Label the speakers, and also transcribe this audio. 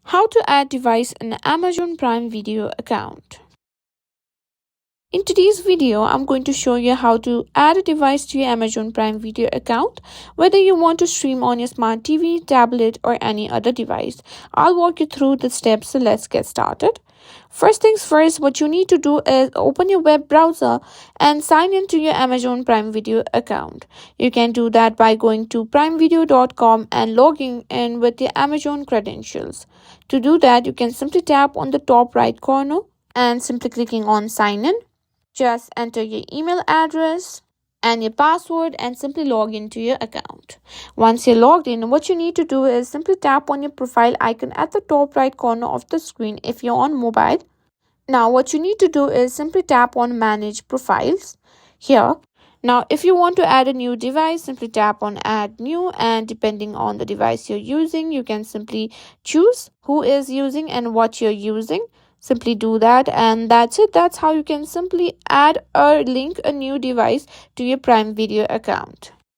Speaker 1: How to add device in Amazon Prime Video account. In today's video, I'm going to show you how to add a device to your Amazon Prime Video account, whether you want to stream on your smart TV, tablet, or any other device. I'll walk you through the steps, so let's get started. First things first, what you need to do is open your web browser and sign into your Amazon Prime Video account. You can do that by going to primevideo.com and logging in with your Amazon credentials. To do that, you can simply tap on the top right corner and simply clicking on sign in. Just enter your email address and your password and simply log into your account. Once you're logged in, what you need to do is simply tap on your profile icon at the top right corner of the screen if you're on mobile. Now what you need to do is simply tap on manage profiles here. Now if you want to add a new device, simply tap on add new, and depending on the device you're using, you can simply choose who is using and what you're using. Simply do that, and that's it. That's how you can simply add or link a new device to your Prime Video account.